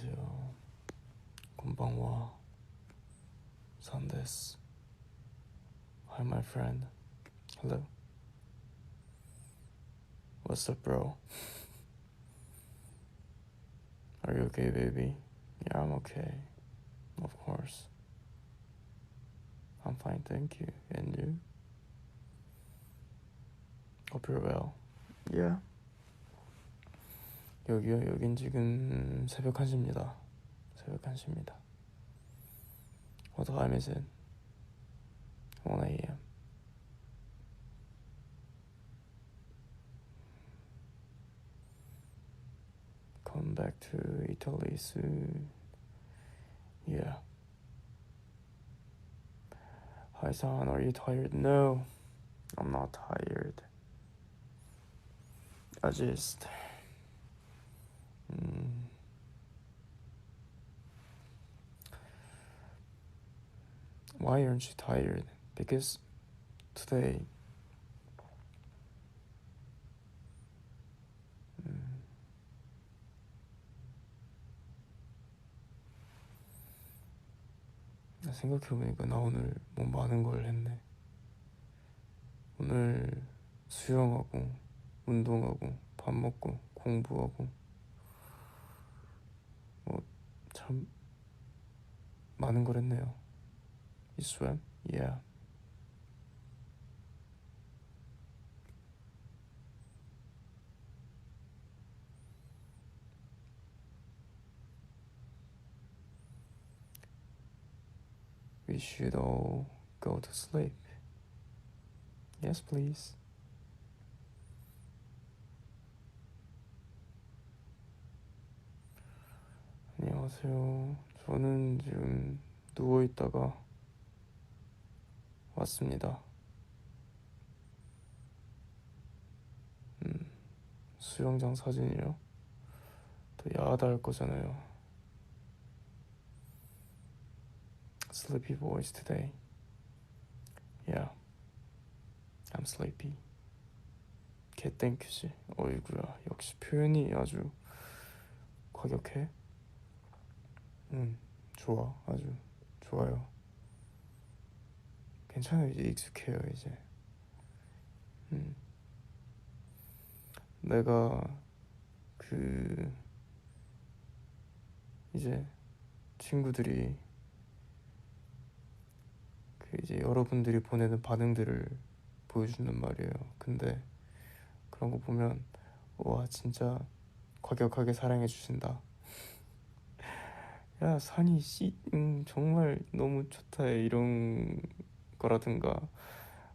안녕하세요. 곤방와 산데스. Hi, my friend. Hello. What's up, bro? Are you okay, baby? Yeah, I'm okay. Of course. I'm fine, thank you. And you? Hope you're well. Yeah. 여기요, 여긴 지금 새벽 1시입니다. 새벽 1시입니다. What time is it? 1 a.m. Come back to Italy soon. Yeah. Hi, son, are you tired? No, I'm not tired. I just... Why aren't you tired? Because today 생각해보니까 나 오늘 뭐 많은 걸 했네. 오늘 수영하고 운동하고 밥 먹고 공부하고 뭐 참 많은 걸 했네요. You swam? Yeah. We should all go to sleep. Yes, please. 안녕하세요. 저는 지금 누워있다가 왔습니다. 수영장 사진이요? 더 야하다 할 거잖아요. Sleepy boys today. Yeah, I'm sleepy. 개땡큐지. 어이구야, 역시 표현이 아주 과격해. 좋아, 아주 좋아요. 괜찮아요, 이제 익숙해요 이제. 내가 그 이제 친구들이 그 이제 여러분들이 보내는 반응들을 보여준단 말이에요. 근데 그런 거 보면 와, 진짜 과격하게 사랑해 주신다. 야, 산이 정말 너무 좋다, 이런 거라든가,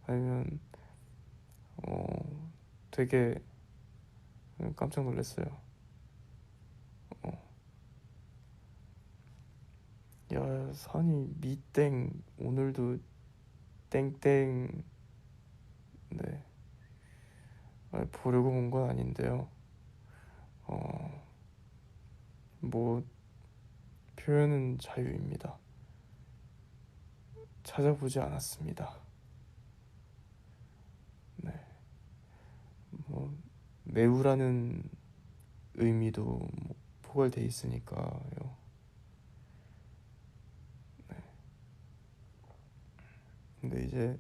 아니면 되게 깜짝 놀랐어요. 야, 산이 미땡 오늘도 땡땡. 네, 보려고 본 건 아닌데요. 뭐 표현은 자유입니다. 찾아보지 않았습니다. 네, 뭐 매우라는 의미도 뭐 포괄돼 있으니까요. 네. 근데 이제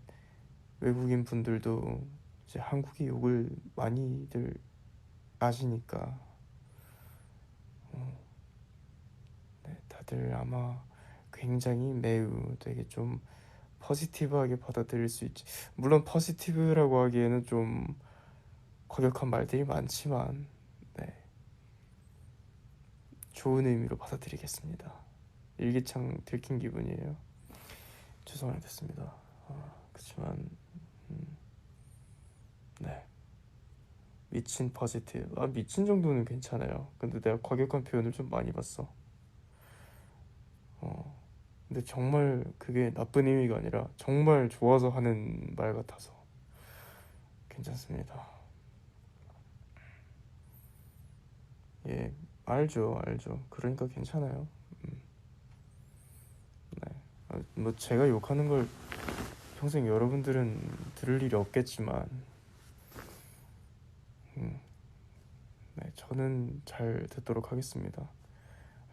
외국인 분들도 이제 한국의 욕을 많이들 아시니까 네, 다들 아마 굉장히 매우 되게 좀 포지티브하게 받아들일 수 있지. 물론 포지티브라고 하기에는 좀 과격한 말들이 많지만, 네, 좋은 의미로 받아들이겠습니다. 일기창 들킨 기분이에요. 죄송하게 됐습니다. 그렇지만 네, 미친 포지티브. 미친 정도는 괜찮아요. 근데 내가 과격한 표현을 좀 많이 봤어. 근데 정말 그게 나쁜 의미가 아니라 정말 좋아서 하는 말 같아서 괜찮습니다. 예, 알죠, 알죠. 그러니까 괜찮아요. 네. 뭐 제가 욕하는 걸 평생 여러분들은 들을 일이 없겠지만, 네, 저는 잘 듣도록 하겠습니다.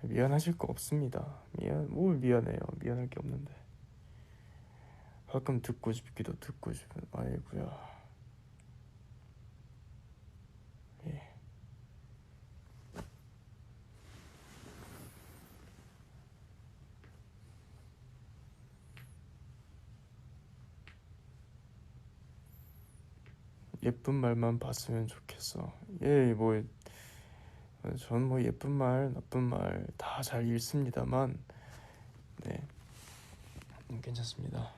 미안하실 거 없습니다. 뭘 미안해요. 미안할 게 없는데. 가끔 듣고 싶기도 듣고 싶은. 아이구야. 예. 예쁜 말만 봤으면 좋겠어. 예, 뭐 전 뭐 예쁜 말, 나쁜 말 다 잘 읽습니다만, 네, 괜찮습니다.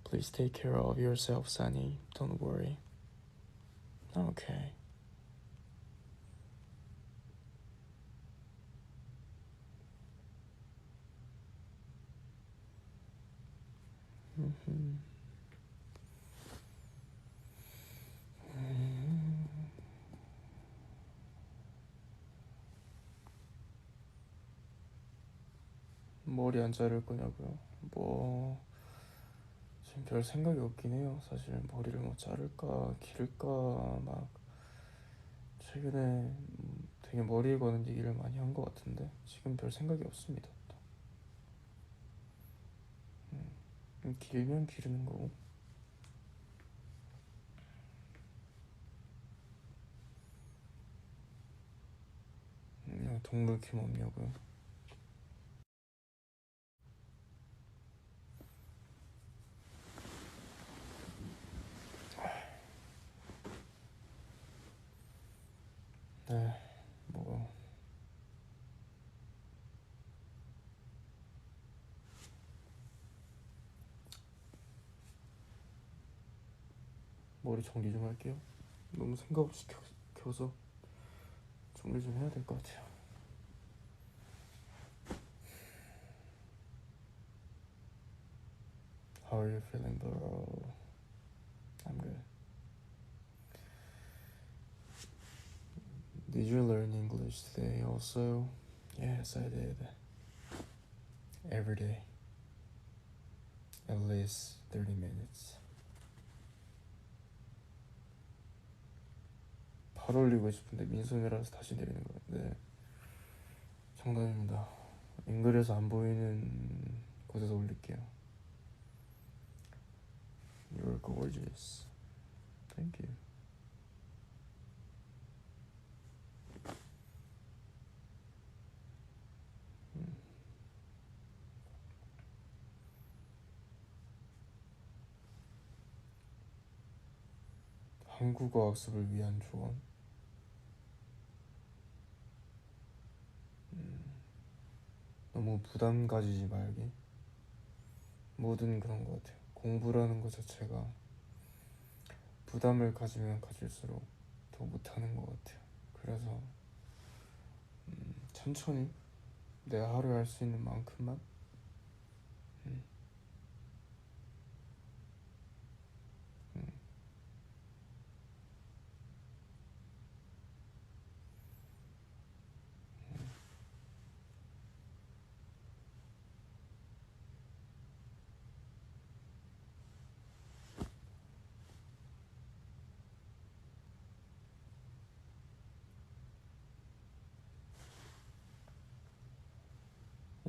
Please take care of yourself, Sunny. Don't worry. Okay. 머리 안 자를 거냐고요? 뭐 지금 별 생각이 없긴 해요. 사실 머리를 뭐 자를까 기를까 막 최근에 되게 머리에 거는 얘기를 많이 한 것 같은데 지금 별 생각이 없습니다. 길면 기르는 거고. 동물 키움 없냐고요? 네, 뭐 머리 정리 좀 할게요. 너무 생각 없이 켜서 정리 좀 해야 될 것 같아요. How are you feeling, bro? I'm good. Did you learn English today also? Yes, I did. Every day. At least 30 minutes. 바로 올리고 싶은데 민소매라서 다시 내리는 거예요. 네, 정답입니다. 앵글에서 안 보이는 곳에서 올릴게요. You're gorgeous. Thank you. 한국어 학습을 위한 조언. 너무 부담 가지지 말기. 뭐든 그런 것 같아요. 공부라는 것 자체가 부담을 가지면 가질수록 더 못하는 것 같아요. 그래서 천천히 내가 하루에 할 수 있는 만큼만. 음, 음.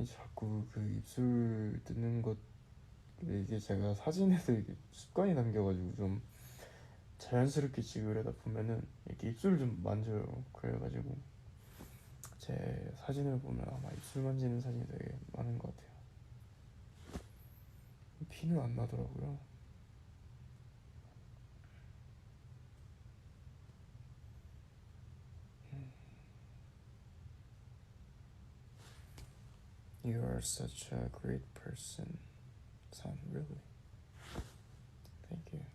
자꾸 그 입술 뜯는 것, 이게 제가 사진에도 이게 습관이 남겨가지고 좀 자연스럽게 찍으려다 보면은 이렇게 입술을 좀 만져요. 그래가지고 제 사진을 보면 아마 입술 만지는 사진이 되게 많은 것 같아요. 피는 안 나더라고요. You are such a great person. Son, really. Thank you.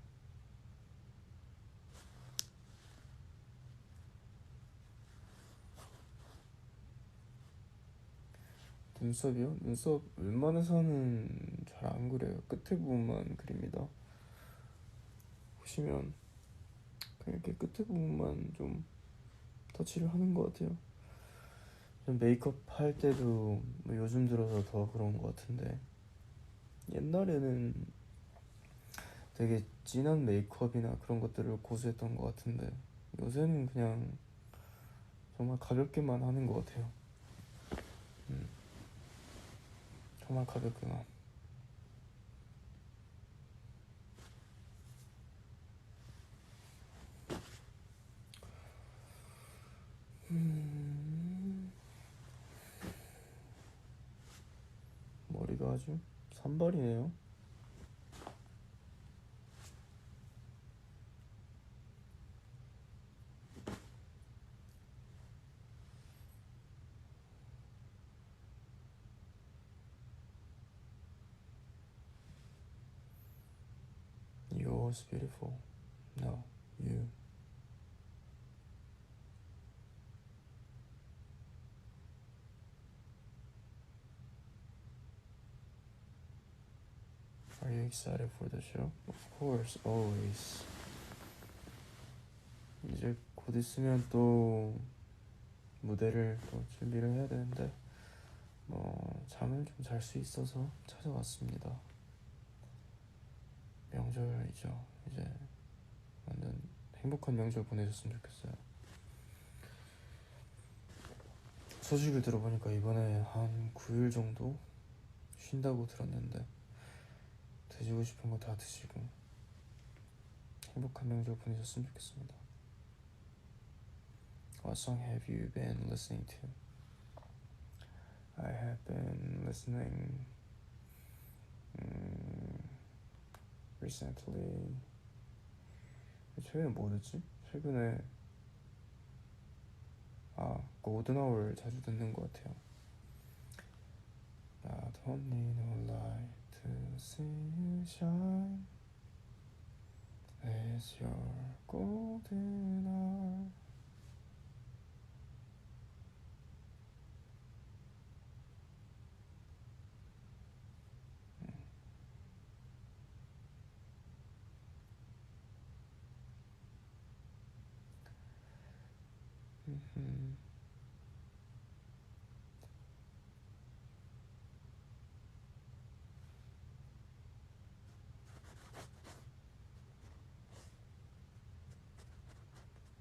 눈썹이요? 눈썹 웬만해서는 잘 안 그려요. 끝에 부분만 그립니다. 보시면 그냥 이렇게 끝에 부분만 좀 터치를 하는 것 같아요. 메이크업 할 때도 뭐 요즘 들어서 더 그런 것 같은데 옛날에는 되게 진한 메이크업이나 그런 것들을 고수했던 것 같은데 요새는 그냥 정말 가볍게만 하는 것 같아요. 정말 가볍게만. 머리가 아주 산발이네요. Yours beautiful. No, you. Are you excited for the show? Of course, always. 이제 곧 있으면 또 무대를 또 준비를 해야 되는데 잠을 좀 잘 수 있어서 찾아왔습니다. 명절이죠. 이제 완전 행복한 명절 보내셨으면 좋겠어요. 소식을 들어보니까 이번에 한 9일 정도 쉰다고 들었는데 드시고 싶은 거 다 드시고 행복한 명절 보내셨으면 좋겠습니다. What song have you been listening to? I have been listening recently. 최근에 뭐 듣지? 최근에 골든 아워를 자주 듣는 것 같아요. I don't need no light to see you shine. It's your golden hour.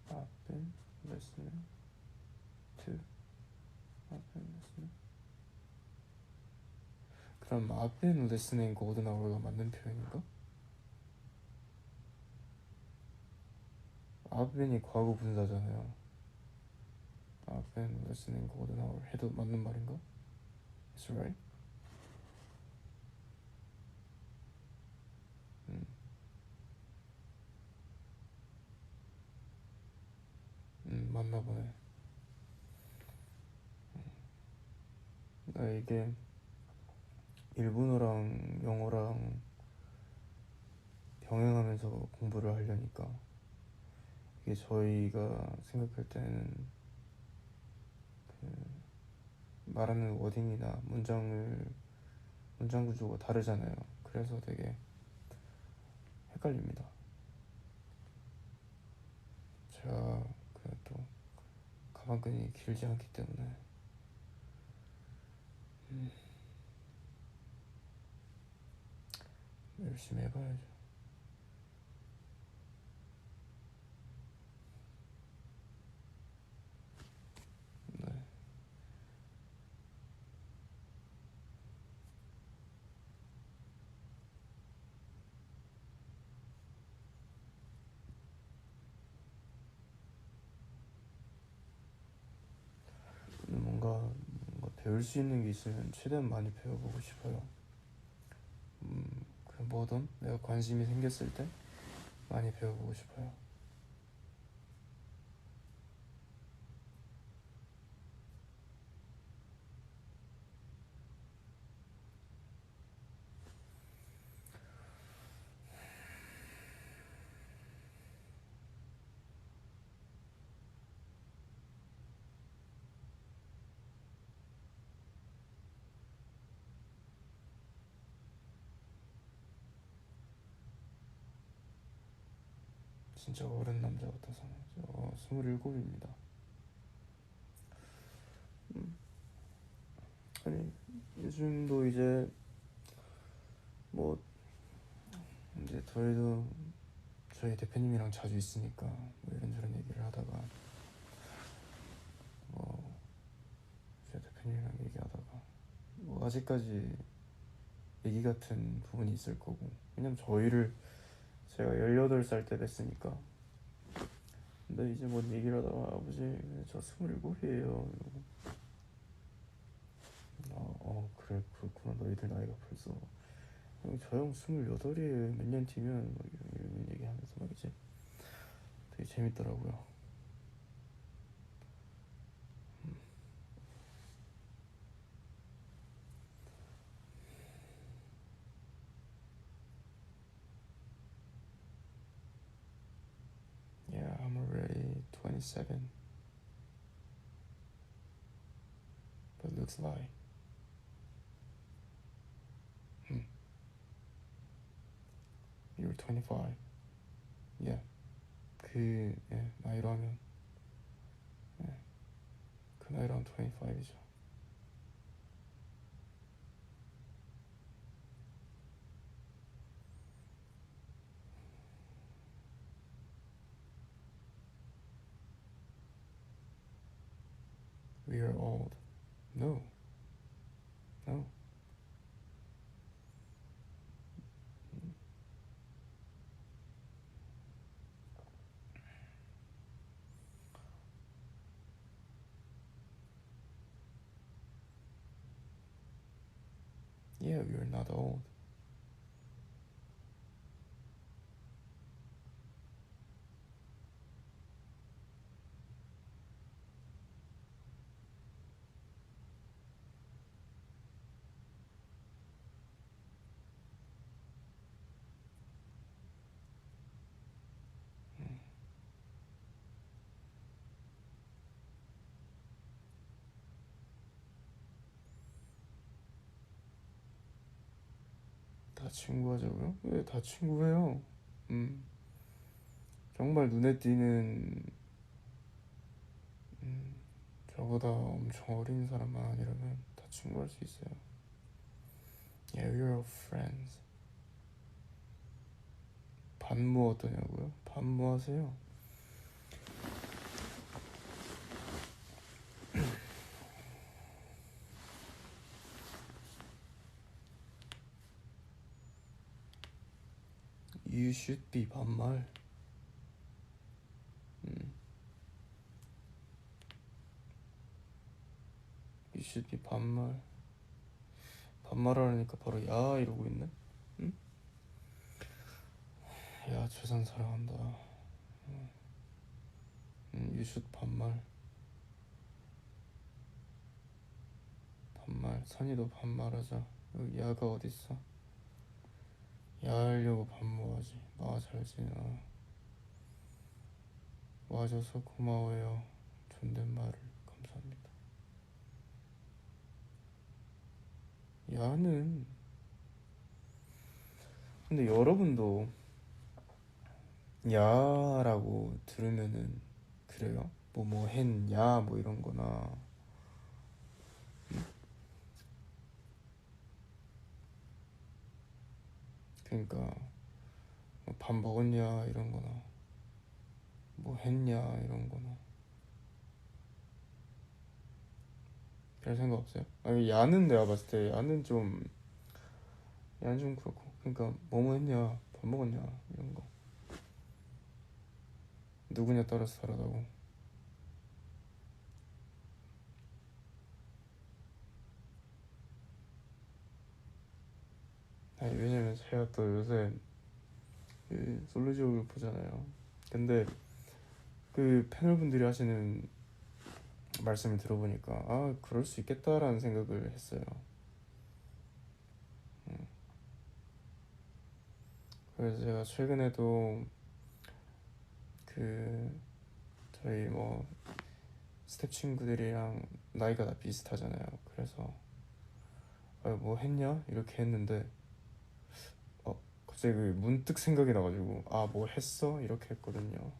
I've been listening to. I've been listening. 그럼 I've been listening golden hour가 맞는 표현인가? I've been이 과거 분사잖아요. I've been listening golden hour 해도 맞는 말인가? It's right? 맞나 보네. 나 이게 일본어랑 영어랑 병행하면서 공부를 하려니까 이게 저희가 생각할 때는 말하는 워딩이나 문장 구조가 다르잖아요. 그래서 되게 헷갈립니다. 제가 또 가방끈이 길지 않기 때문에 열심히 해봐야죠. 네. 뭔가 배울 수 있는 게 있으면 최대한 많이 배워보고 싶어요. 뭐든 내가 관심이 생겼을 때 많이 배워보고 싶어요. 진짜 어른 남자 같아서 27입니다. 아니 요즘도 이제 저희도 저희 대표님이랑 자주 있으니까 이런저런 얘기를 하다가 남편이랑 얘기하다가 뭐 아직까지 얘기 같은 부분이 있을 거고, 왜냐면 저희를 제가 18살 때 뵀으니까. 근데 이제 뭐 얘기를 하다가 아버지 저 27이에요 이러고, 그래 그렇구나 너희들 나이가 벌써 저 형 28이에요 몇 년 뒤면 뭐 이런 얘기하면서 막 이제 되게 재밌더라고요. Yeah, I'm already 27 but looks like you're 25. Yeah, 나이로 하면 그 나이로 하면 25이죠. We are old. No, no. Yeah, we are not old. 다 친구하자고요? 네, 다 친구해요. 음, 정말 눈에 띄는 저보다 엄청 어린 사람만 아니라면 다 친구할 수 있어요. Yeah, we're all friends. 반모 어떠냐고요? 반모 하세요. You should be 반말. You should be 반말. 반말하려니까 바로 야 이러고 있네. 응? 야 재산 사랑한다. You should 반말. 반말. 선이도 반말하자. 여기 야가 어딨어? 야 하려고 반모하지. 잘 지내나. 와줘서 고마워요. 존댓말을 감사합니다. 야는 근데 여러분도 야라고 들으면은 그래요? 뭐 했냐 뭐 이런 거나 그러니까 뭐밥 먹었냐 이런 거나 뭐 했냐 이런 거나 별 생각 없어요? 아니 야는 내가 봤을 때 야는 좀 그렇고 그러니까 뭐뭐 했냐 밥 먹었냐 이런 거 누구냐 따라서 다르다고. 아니 왜냐면 제가 또 요새 그 솔로지옥을 보잖아요. 근데 그 패널분들이 하시는 말씀을 들어보니까 그럴 수 있겠다라는 생각을 했어요. 그래서 제가 최근에도 그 저희 뭐 스텝 친구들이랑 나이가 다 비슷하잖아요. 그래서 뭐 했냐 이렇게 했는데 갑자기 그 문득 생각이 나가지고 뭐 했어 이렇게 했거든요.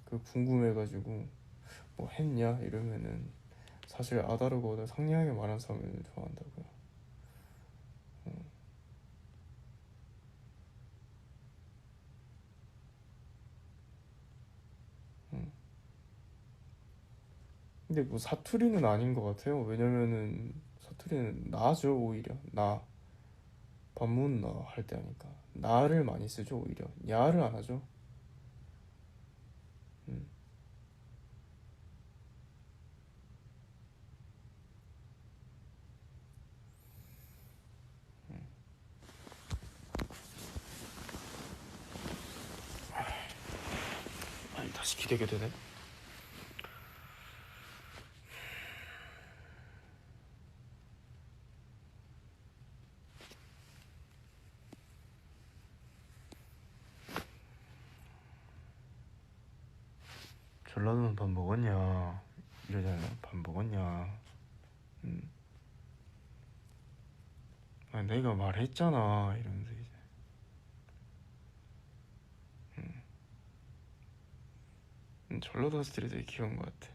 그 궁금해가지고 뭐 했냐 이러면은 사실 아다르고 상냥하게 말하는 사람을 좋아한다고요. 근데 뭐 사투리는 아닌 것 같아요. 왜냐면은 사투리는 나죠, 오히려. 나 반문 나 할 때 하니까 나를 많이 쓰죠. 오히려 야를 안 하죠. 음. 아니 다시 기대게 되네. 전라도는 밥 먹었냐 이러잖아요. 밥 먹었냐. 음. 아, 내가 말했잖아 이러면서 이제 전라도 스타일이 되게 귀여운 것 같아.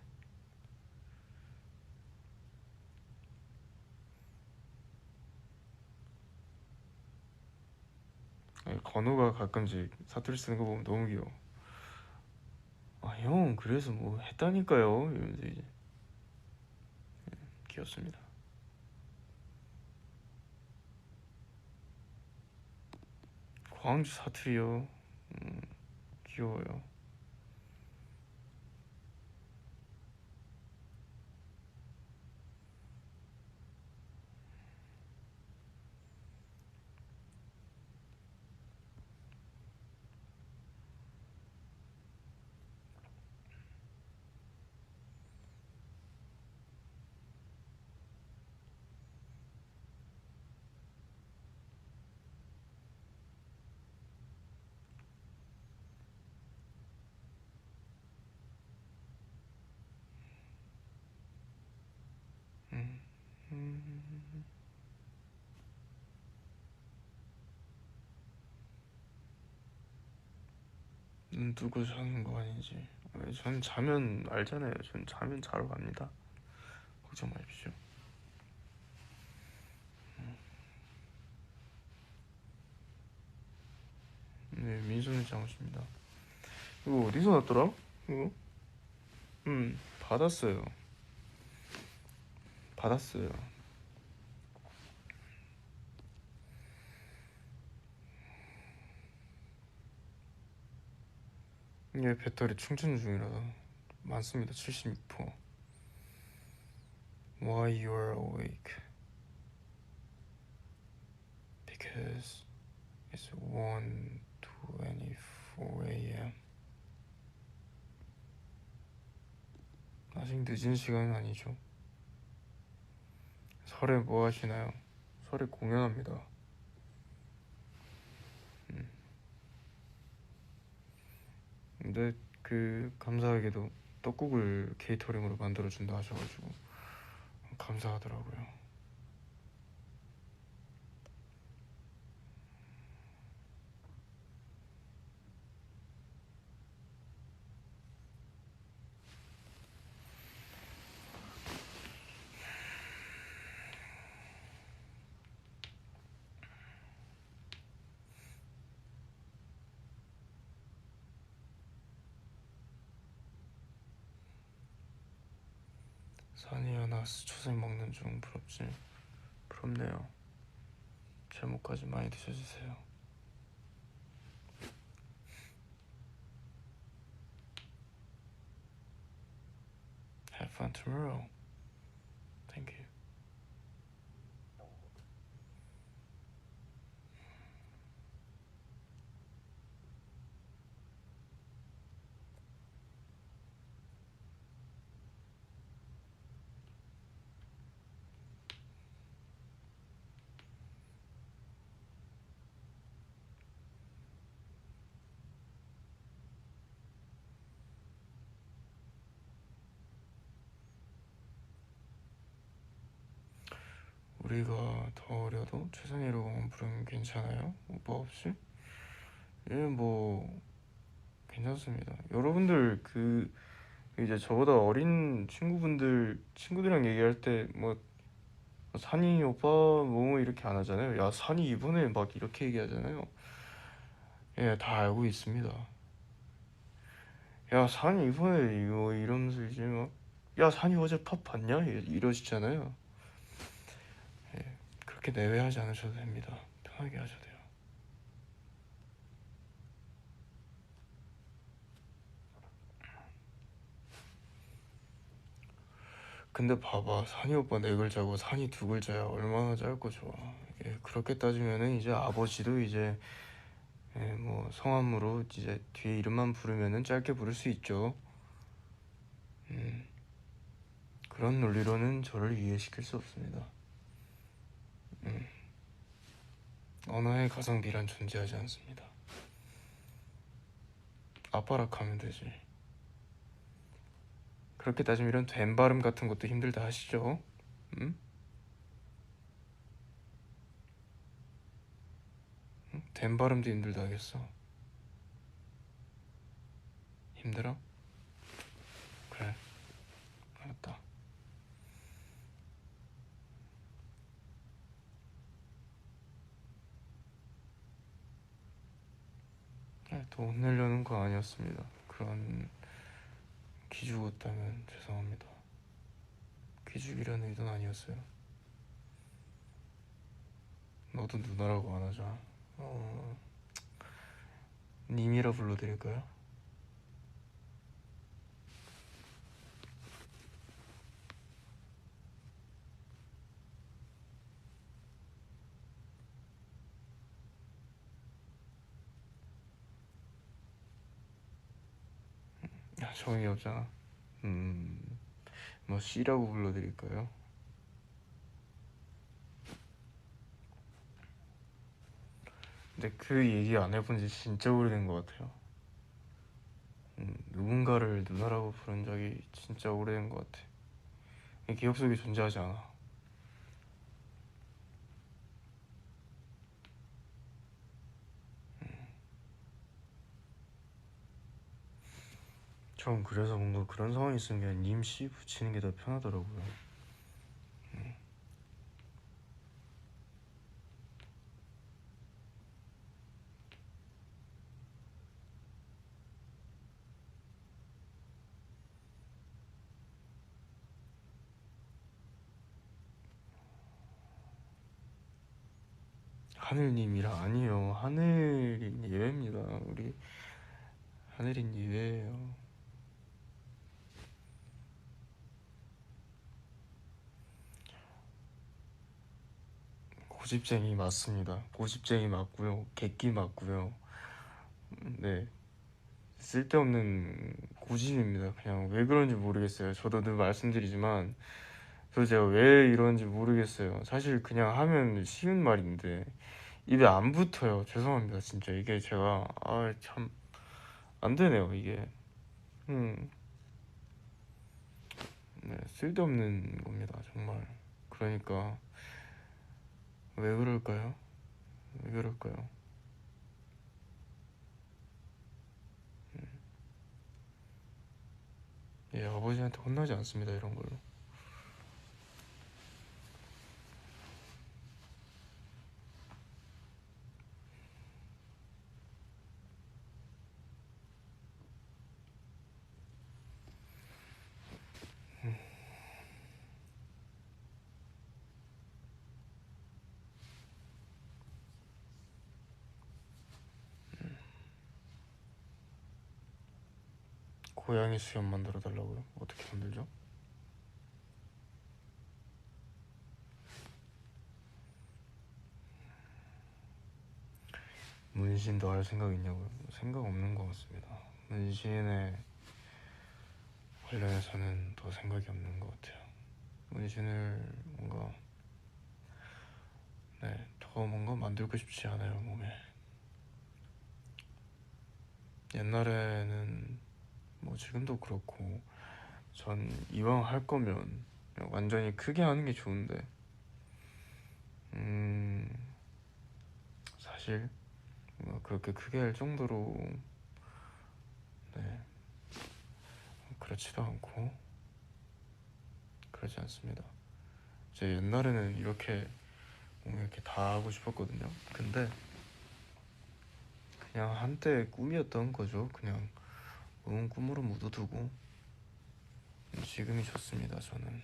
아니, 건우가 가끔씩 사투리 쓰는 거 보면 너무 귀여워. 아 형 그래서 뭐 했다니까요 이러면서 이제 귀엽습니다. 광주 사투리요. 음, 귀여워요. 음, 음, 눈 뜨고 자는 거 아니지. 아니, 전 자면 알잖아요. 전 자면 자러 갑니다. 걱정 마십시오. 네, 민소는 장우십니다. 이거 어디서 났더라? 이거? 받았어요. 받았어요. 이게 배터리 충전 중이라서 많습니다. 76%. Why you are awake? Because it's 1:24 a.m. 아직 늦은 시간은 아니죠. 설에 뭐 하시나요? 설에 공연합니다. 음. 근데 그 감사하게도 떡국을 케이터링으로 만들어준다 하셔가지고 감사하더라고요. 사니아나스 초생 먹는 중 부럽지. 부럽네요. 제목까지 많이 드셔주세요. Have fun tomorrow. Thank you. 우리가 더 어려도 최선희로 부르면 괜찮아요? 오빠 없이? 예, 뭐 괜찮습니다. 여러분들 그 이제 저보다 어린 친구들이랑 얘기할 때 뭐 산이 오빠 뭐 이렇게 안 하잖아요. 야 산이 이번에 막 이렇게 얘기하잖아요. 예, 다 알고 있습니다. 야 산이 이번에 이거 이러면서 이제 막 야 산이 어제 팝 봤냐? 이러시잖아요. 예, 그렇게 내외하지 않으셔도 됩니다. 편하게 하셔도 돼요. 근데 봐봐, 산이 오빠 네 글자고 산이 두 글자야. 얼마나 짧고 좋아. 예, 그렇게 따지면은 이제 아버지도 이제 예, 뭐 성함으로 이제 뒤에 이름만 부르면은 짧게 부를 수 있죠. 음, 그런 논리로는 저를 이해시킬 수 없습니다. 음, 언어의 가성비란 존재하지 않습니다. 아빠락 하면 되지. 그렇게 따지면 이런 된 발음 같은 것도 힘들다 하시죠? 음? 된 발음도 힘들다 하겠어. 힘들어? 그래, 알았다. 네, 돈 내려는 거 아니었습니다. 그런 기죽었다면 죄송합니다. 기죽이려는 의도는 아니었어요. 너도 누나라고 안 하자. 어, 님이라 불러드릴까요? 야, 정이 없잖아. 뭐 C라고 불러드릴까요? 근데 그 얘기 안 해본 지 진짜 오래된 것 같아요. 누군가를 누나라고 부른 적이 진짜 오래된 것 같아. 기억 속에 존재하지 않아. 전 그래서 뭔가 그런 상황이 있으면 그냥 님 씨 붙이는 게 더 편하더라고요. 하늘님이라 아니요. 하늘인 예외입니다. 우리 하늘인 예외예요. 고집쟁이 맞습니다. 고집쟁이 맞고요. 객기 맞고요. 네. 쓸데없는 고집입니다. 그냥 왜 그런지 모르겠어요. 저도 늘 말씀드리지만 그래서 제가 왜 이런지 모르겠어요. 사실 그냥 하면 쉬운 말인데 입에 안 붙어요. 죄송합니다. 진짜 이게 제가 참 안 되네요. 이게 음, 네, 쓸데없는 겁니다. 정말. 그러니까 왜 그럴까요? 왜 그럴까요? 예, 아버지한테 혼나지 않습니다. 이런 걸로. 고양이 수염 만들어 달라고요? 어떻게 만들죠? 문신도 할 생각 있냐고요? 생각 없는 것 같습니다. 문신에 관련해서는 더 생각이 없는 것 같아요. 문신을 뭔가 네, 더 뭔가 만들고 싶지 않아요, 몸에. 옛날에는 뭐 지금도 그렇고 전 이왕 할 거면 그냥 완전히 크게 하는 게 좋은데 음, 사실 뭐 그렇게 크게 할 정도로 네, 그렇지도 않고 그러지 않습니다. 제 옛날에는 이렇게 뭔가 이렇게 다 하고 싶었거든요. 근데 그냥 한때 꿈이었던 거죠. 그냥 꿈으로 묻어두고 지금이 좋습니다. 저는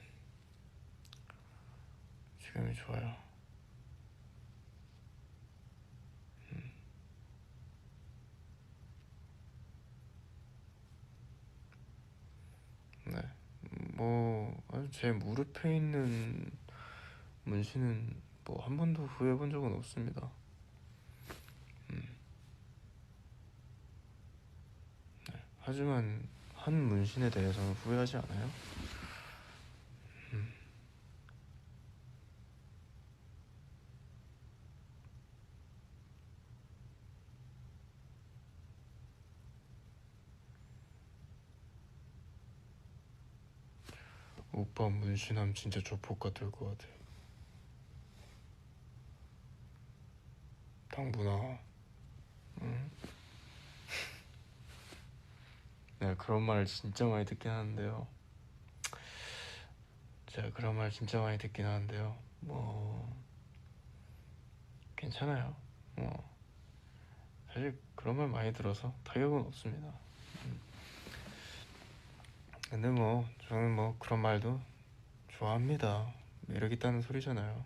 지금이 좋아요. 네. 아주 제 무릎에 있는 문신은 뭐 한 번도 후회해 본 적은 없습니다. 하지만 한 문신에 대해서는 후회하지 않아요. 오빠 문신하면 진짜 조폭 같을 것 같아요. 당분아. 응? 내가 그런 말을 진짜 많이 듣긴 하는데요. 제가 그런 말 진짜 많이 듣긴 하는데요. 괜찮아요. 사실 그런 말 많이 들어서 타격은 없습니다. 근데 저는 그런 말도 좋아합니다. 매력 있다는 소리잖아요.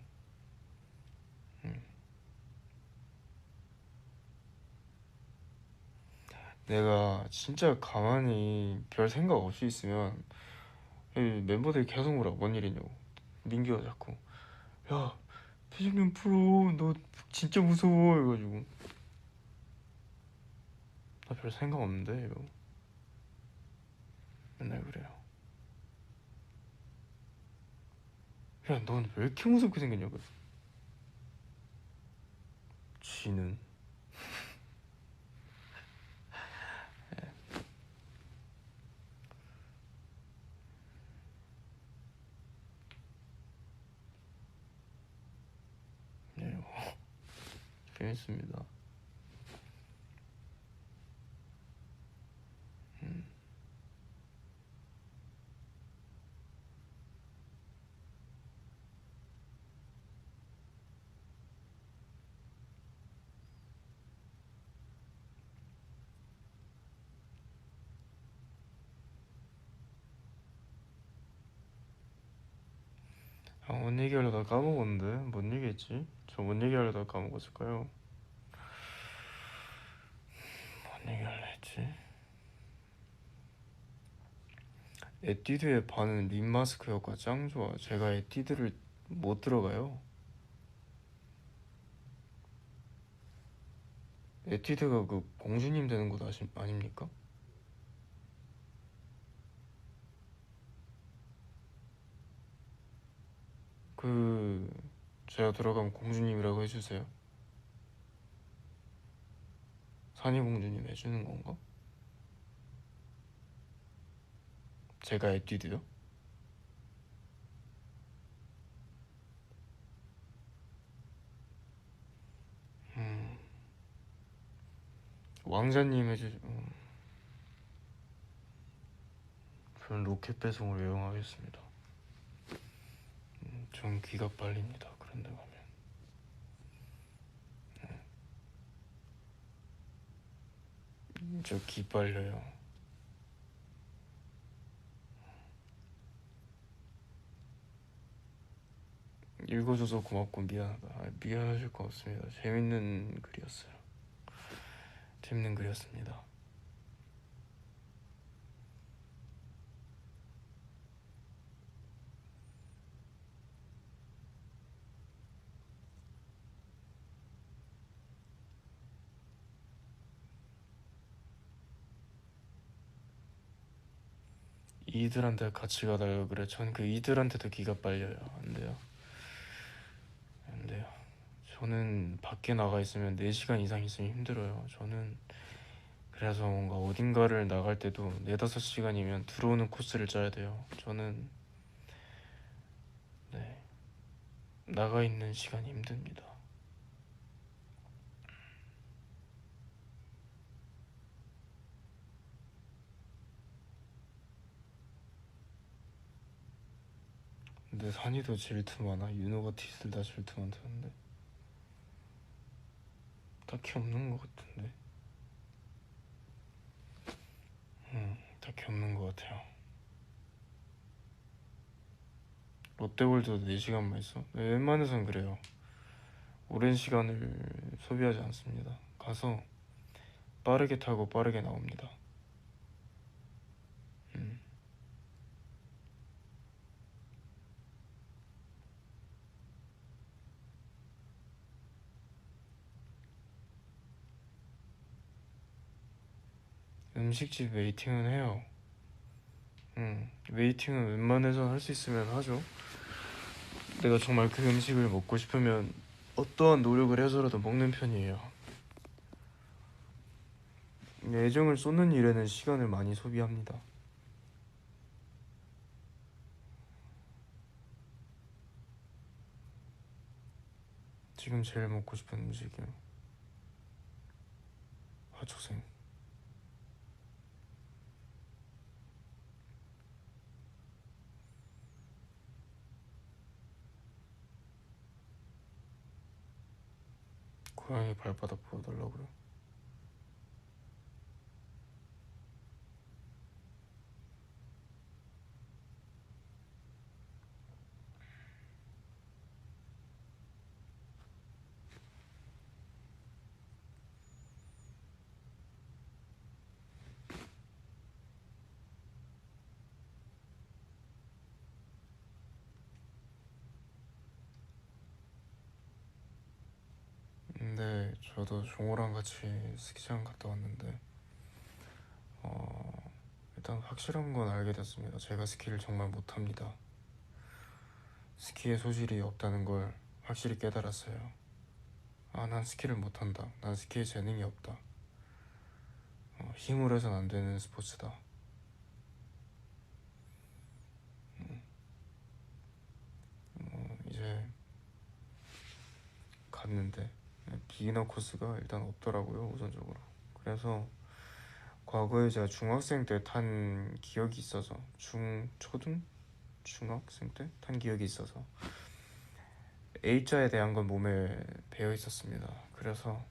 음. 내가 진짜 가만히 별 생각 없이 있으면 이 멤버들이 계속 물어. 뭔 일이냐고. 민규가 자꾸 야 표정 좀 풀어. 너 진짜 무서워. 해가지고 나 별 생각 없는데 이거 맨날 그래요. 야 넌 왜 이렇게 무섭게 생겼냐고. 쥐는 네, 재밌습니다. 뭔 얘기하려다 까먹었는데 뭔 얘기했지? 저 뭔 얘기하려다 까먹었을까요? 뭔 얘기하려 했지? 에뛰드의 반은 립 마스크 효과 짱 좋아. 제가 에뛰드를 못 들어가요. 에뛰드가 그 공주님 되는 곳 아닙니까? 그 제가 들어가면 공주님이라고 해주세요. 산이 공주님 해주는 건가? 제가 에뛰드요? 음, 왕자님 저는 로켓 배송을 애용하겠습니다. 전 귀가 빨립니다. 그런 데 가면. 저 귀 빨려요. 읽어줘서 고맙고 미안하다. 미안하실 거 없습니다. 재밌는 글이었어요. 재밌는 글이었습니다. 이들한테 같이 가달라 그래. 전 그 이들한테도 기가 빨려요. 안 돼요. 안 돼요. 저는 밖에 나가 있으면 4시간 이상 있으면 힘들어요. 저는 그래서 뭔가 어딘가를 나갈 때도 4~5시간이면 들어오는 코스를 짜야 돼요. 저는 네, 나가 있는 시간이 힘듭니다. 근데 산이도 질투 많아. 윤호가 티스를 다 질투 많다는데 딱히 없는 것 같은데. 딱히 없는 것 같아요. 롯데월드도 4시간만 있어? 네, 웬만해선 그래요. 오랜 시간을 소비하지 않습니다. 가서 빠르게 타고 빠르게 나옵니다. 음. 음식집 웨이팅은 해요. 웨이팅은 웬만해서 할 수 있으면 하죠. 내가 정말 그 음식을 먹고 싶으면 어떠한 노력을 해서라도 먹는 편이에요. 애정을 쏟는 일에는 시간을 많이 소비합니다. 지금 제일 먹고 싶은 음식이요. 화초생. 고양이 발바닥 보여달라고요? 근데 저도 종호랑 같이 스키장 갔다 왔는데 일단 확실한 건 알게 됐습니다. 제가 스키를 정말 못합니다. 스키에 소질이 없다는 걸 확실히 깨달았어요. 아, 난 스키를 못한다. 난 스키에 재능이 없다. 힘으로 해선 안 되는 스포츠다. 이제 갔는데 비기너 코스가 일단 없더라고요, 우선적으로. 그래서 과거에 제가 중학생 때 탄 기억이 있어서 중학생 때 탄 기억이 있어서 A자에 대한 건 몸에 배어 있었습니다. 그래서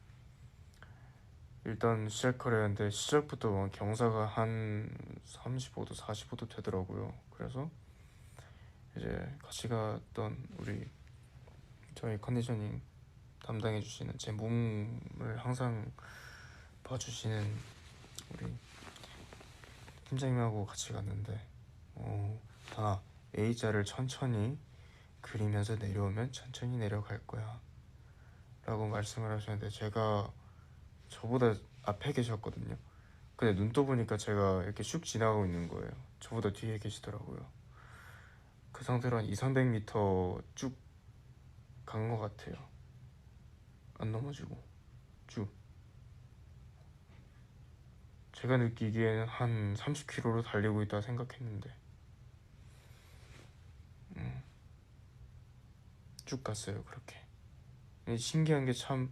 일단 시작하려 했는데 시작부터 막 경사가 한 35도, 45도 되더라고요. 그래서 이제 같이 갔던 저희 컨디셔닝 담당해 주시는, 제 몸을 항상 봐주시는 우리 팀장님하고 같이 갔는데 다 A자를 천천히 그리면서 내려오면 천천히 내려갈 거야 라고 말씀을 하셨는데, 제가 저보다 앞에 계셨거든요. 근데 눈 떠보니까 제가 이렇게 슉 지나가고 있는 거예요. 저보다 뒤에 계시더라고요. 그 상태로 한 2, 300m 쭉 간 것 같아요. 안 넘어지고 쭉. 제가 느끼기에는 한 30km로 달리고 있다 생각했는데 쭉 갔어요. 그렇게. 신기한 게 참,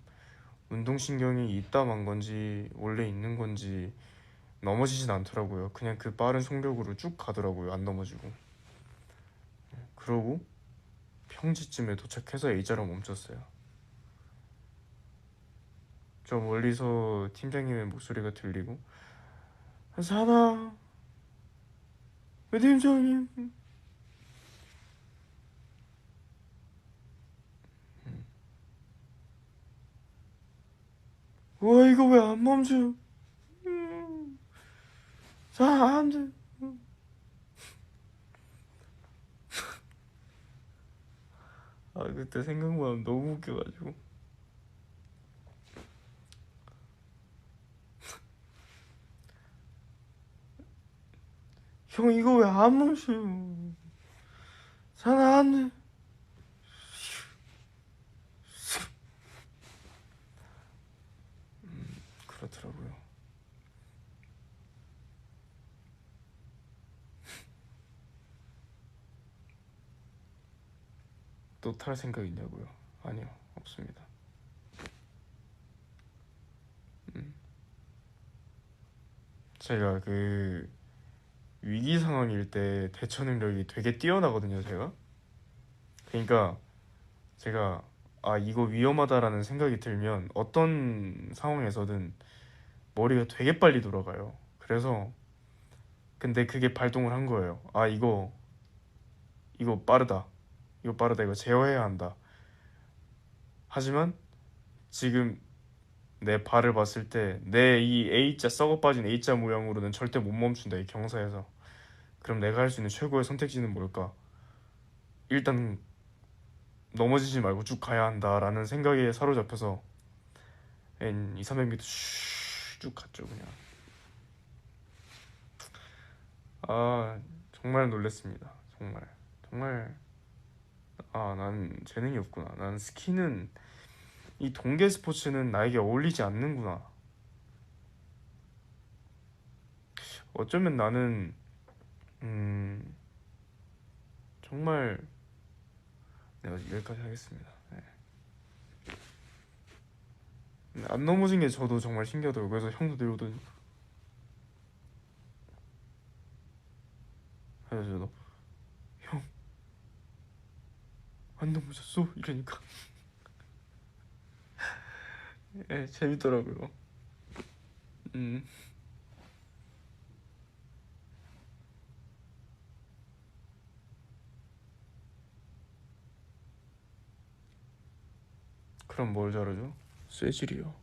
운동신경이 있다 만 건지 원래 있는 건지 넘어지진 않더라고요. 그냥 그 빠른 속력으로 쭉 가더라고요. 안 넘어지고. 그러고 평지쯤에 도착해서 A자로 멈췄어요. 저 멀리서 팀장님의 목소리가 들리고, 사나, 왜 팀장님? 와, 이거 왜 안 멈춰? 안 돼. 아, 그때 생각만 하면 너무 웃겨가지고. 형, 이거 왜 안 멈춰? 사나, 안 돼. 그렇더라고요. 또 탈 생각 있냐고요? 아니요, 없습니다. 제가 그 위기 상황일 때 대처 능력이 되게 뛰어나거든요, 제가. 그러니까 제가, 아, 이거 위험하다라는 생각이 들면 어떤 상황에서든 머리가 되게 빨리 돌아가요. 그래서 근데 그게 발동을 한 거예요. 아, 이거 빠르다. 이거 빠르다, 이거 제어해야 한다. 하지만 지금 내 발을 봤을 때 내 이 A자, 썩어 빠진 A자 모양으로는 절대 못 멈춘다, 이 경사에서. 그럼 내가 할 수 있는 최고의 선택지는 뭘까? 일단 넘어지지 말고 쭉 가야 한다라는 생각에 사로잡혀서 한 2, 300m 쭉 갔죠, 그냥. 아, 정말 놀랬습니다. 정말. 정말. 아, 난 재능이 없구나. 난 스키는, 이 동계 스포츠는 나에게 어울리지 않는구나. 어쩌면 나는 정말, 내가 여기까지 하겠습니다. 네. 안 넘어진 게 저도 정말 신기하더라고요. 그래서 형도 내려오더니, 그래서 저도 형, 안 넘어졌어? 이러니까 예, 재밌더라고요. 음, 그럼 뭘 잘하죠? 쇠질이요.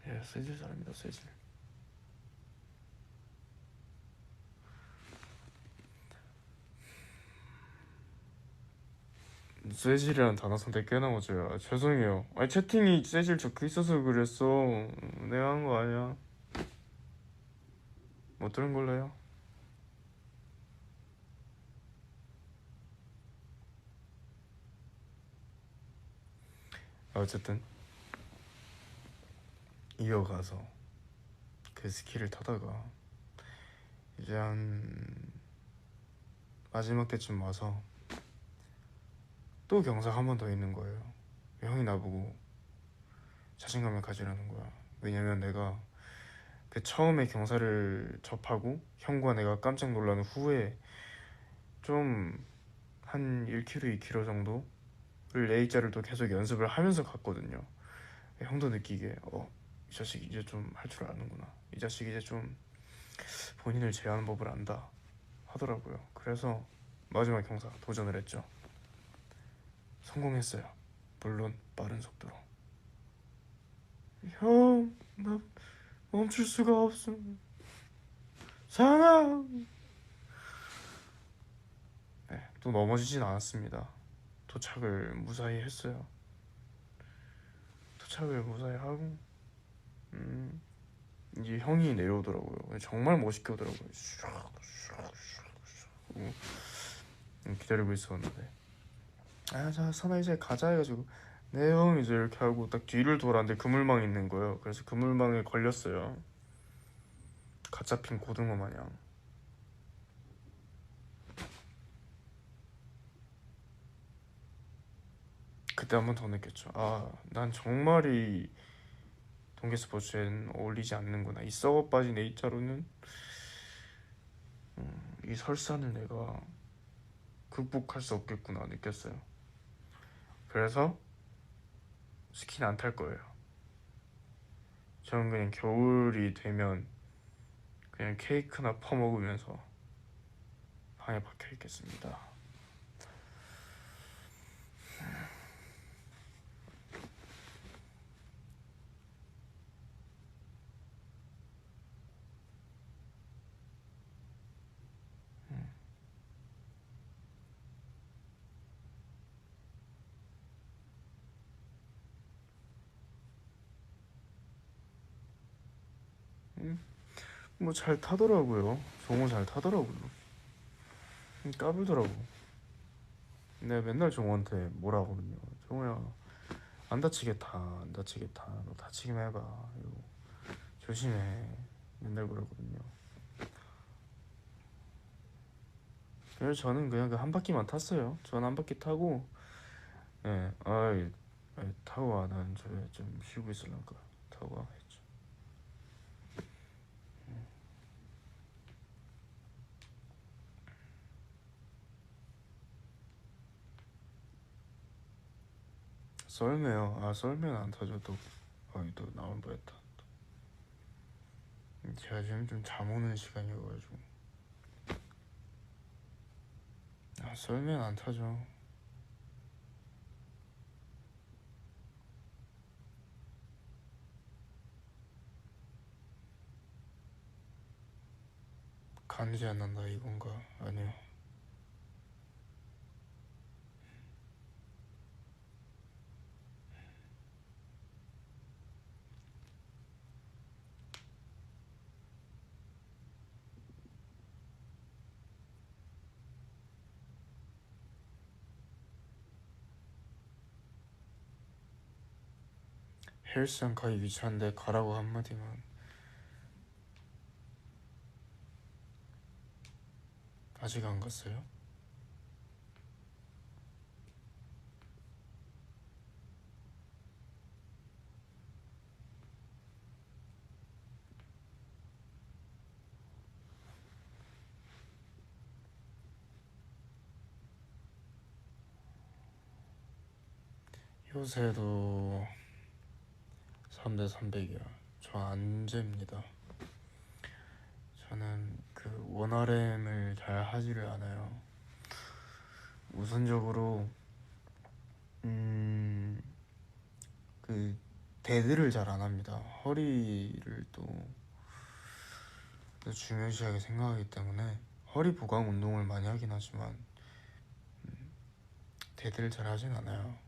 예, 쇠질 잘합니다. 쇠질. 쇠질이라는 단어 선택 꽤나 멋져요. 아, 죄송해요. 아니, 채팅이 쇠질 적혀 있어서 그랬어. 내가 한 거 아니야. 못 들은 걸로 해요. 아, 어쨌든 이어가서 그 스키를 타다가 이제 한 마지막 때쯤 와서 또 경사가 한 번 더 있는 거예요. 형이 나보고 자신감을 가지라는 거야. 왜냐면 내가 그 처음에 경사를 접하고 형과 내가 깜짝 놀란 후에 좀 한 1km, 2km 정도를 A자를 또 계속 연습을 하면서 갔거든요. 형도 느끼게 이 자식 이제 좀 할 줄 아는구나. 이 자식 이제 좀 본인을 제어하는 법을 안다 하더라고요. 그래서 마지막 경사 도전을 했죠. 성공했어요. 물론 빠른 속도로. 형, 나 멈출 수가 없어. 상아. 네, 또 넘어지진 않았습니다. 도착을 무사히 했어요. 도착을 무사히 하고 이제 형이 내려오더라고요. 정말 멋있게 오더라고요. 기다리고 있었는데, 아, 자, 선아 이제 가자 해가지고, 네 형, 이제 이렇게 하고 딱 뒤를 돌았는데 그물망이 있는 거예요. 그래서 그물망에 걸렸어요. 갓 잡힌 고등어 마냥. 그때 한 번 더 느꼈죠. 아, 난 정말 이 동계 스포츠엔 어울리지 않는구나. 이 썩어 빠진 A자로는 이 설산을 내가 극복할 수 없겠구나 느꼈어요. 그래서 스키는 안 탈 거예요. 저는 그냥 겨울이 되면 그냥 케이크나 퍼먹으면서 방에 박혀 있겠습니다. 뭐 잘 타더라고요. 종호 잘 타더라고요. 까불더라고. 내가 맨날 종호한테 뭐라 하거든요. 종호야, 안 다치게 타, 안 다치게 타. 너 다치기만 해봐. 이거 조심해. 맨날 그러거든요. 그래서 저는 그냥 그 한 바퀴만 탔어요. 저는 한 바퀴 타고, 예, 아이, 타고 와. 난 저기 좀 쉬고 있으려니까 타고 와 했죠. 썰매요. 아, 썰매는 안 타죠. 또 나온 거였다. 제가 지금 좀 잠 오는 시간이어가지고. 썰면 안 타죠. 간지 안 난다 이건가? 아니요. 헬스장 가기 귀찮은데 가라고 한마디만. 아직 안 갔어요? 요새도 3대 300이야. 저 안 잽니다. 저는 그 원RM을 잘 하지를 않아요. 우선적으로 그 데드를 잘 안 합니다. 허리를 또 중요시하게 생각하기 때문에 허리 보강 운동을 많이 하긴 하지만 데드를 잘 하진 않아요.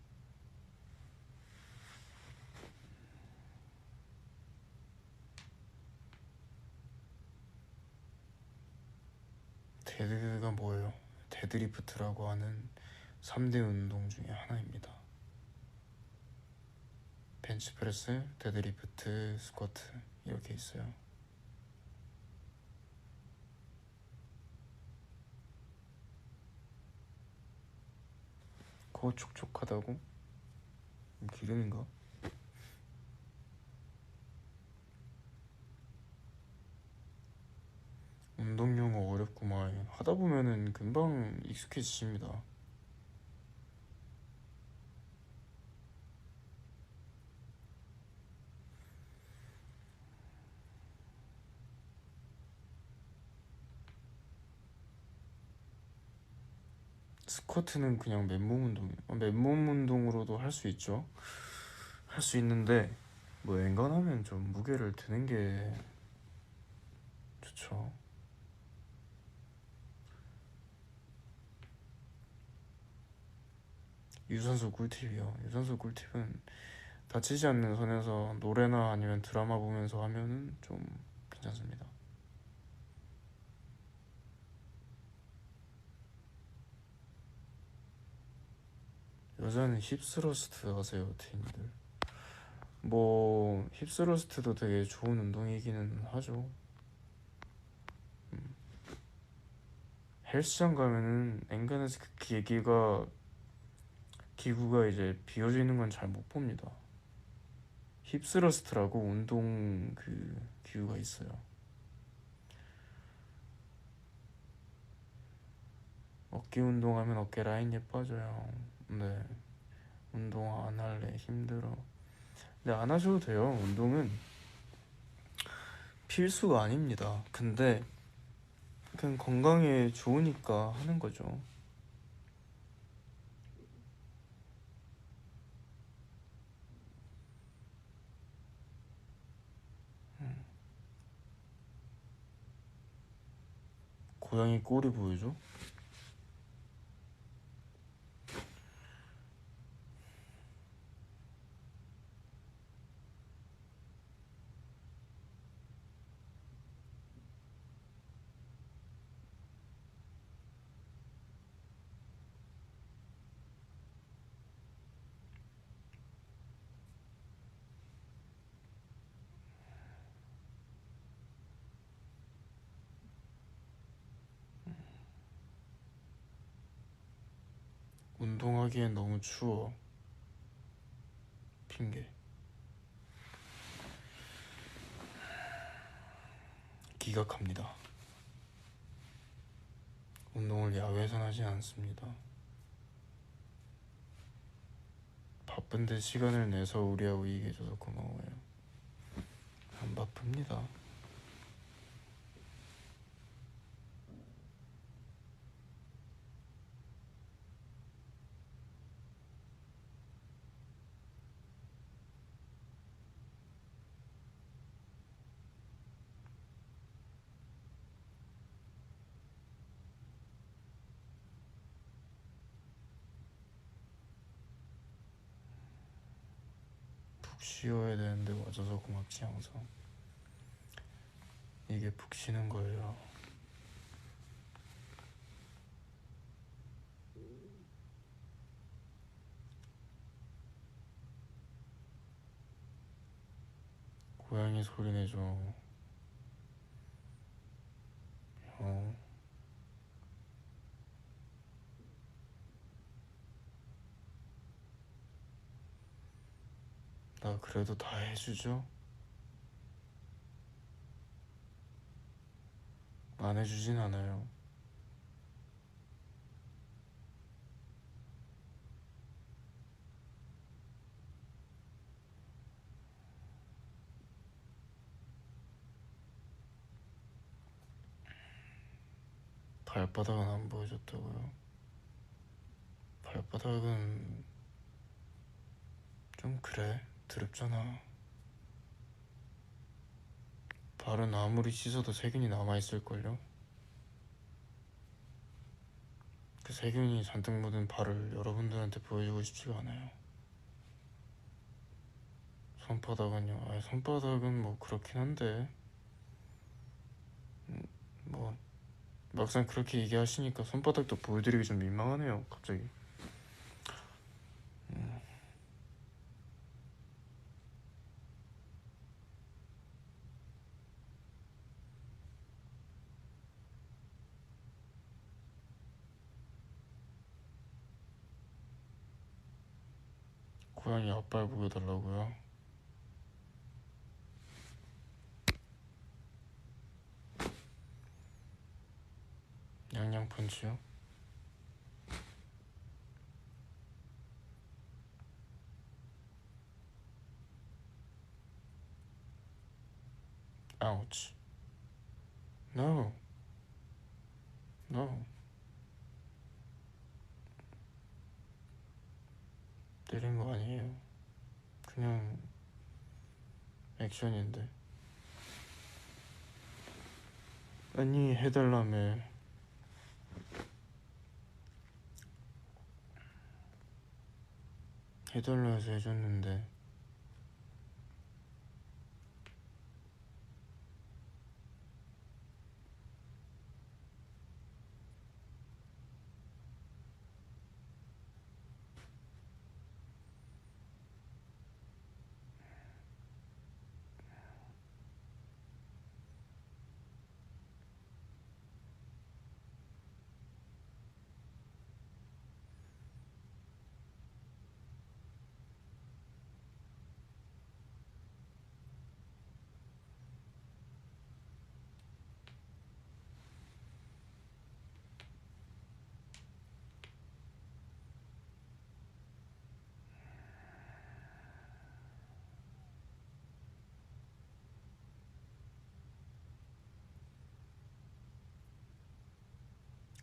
데드가 뭐예요? 데드리프트라고 하는 3대 운동 중에 하나입니다. 벤치프레스, 데드리프트, 스쿼트 이렇게 있어요. 코 촉촉하다고? 기름인가? 운동 용어 어렵구만. 하다 보면은 금방 익숙해지십니다. 스쿼트는 그냥 맨몸 운동이에요. 맨몸 운동으로도 할 수 있죠. 할 수 있는데 뭐 엔간하면 좀 무게를 드는 게 좋죠. 유산소 꿀팁이요. 유산소 꿀팁은 다치지 않는 선에서 노래나 아니면 드라마 보면서 하면은 좀 괜찮습니다. 여자는 힙스러스트 하세요, 테이님들. 뭐 힙스러스트도 되게 좋은 운동이기는 하죠. 헬스장 가면은 엔간해서 그 기구가 이제 비어져 있는 건 잘 못 봅니다. 힙스러스트라고 운동 그 기구가 있어요. 어깨 운동하면 어깨 라인 예뻐져요. 네. 운동 안 할래 힘들어. 근데 안 하셔도 돼요. 운동은 필수가 아닙니다. 근데 그냥 건강에 좋으니까 하는 거죠. 고양이 꼬리 보여줘? 운동하기엔 너무 추워. 핑계. 기각합니다. 운동을 야외에선 하지 않습니다. 바쁜데 시간을 내서 우리하고 얘기해줘서 고마워요. 안 바쁩니다. 푹 쉬어야 되는데 와줘서 고맙지 항상. 이게 푹 쉬는 거예요. 고양이 소리 내줘. 형. 나 그래도 다 해주죠? 안 해주진 않아요. 발바닥은 안 보여줬다고요? 발바닥은 좀 그래. 드럽잖아. 발은 아무리 씻어도 세균이 남아있을걸요? 그 세균이 잔뜩 묻은 발을 여러분들한테 보여주고 싶지가 않아요. 손바닥은요? 손바닥은 뭐 그렇긴 한데 뭐 막상 그렇게 얘기하시니까 손바닥도 보여드리기 좀 민망하네요 갑자기. 고양이 앞발 보여달라고요? 양양 펀치요? Ouch. No. No. 때린 거 아니에요. 그냥 액션인데. 아니 해달라며. 해달라 해서 해줬는데.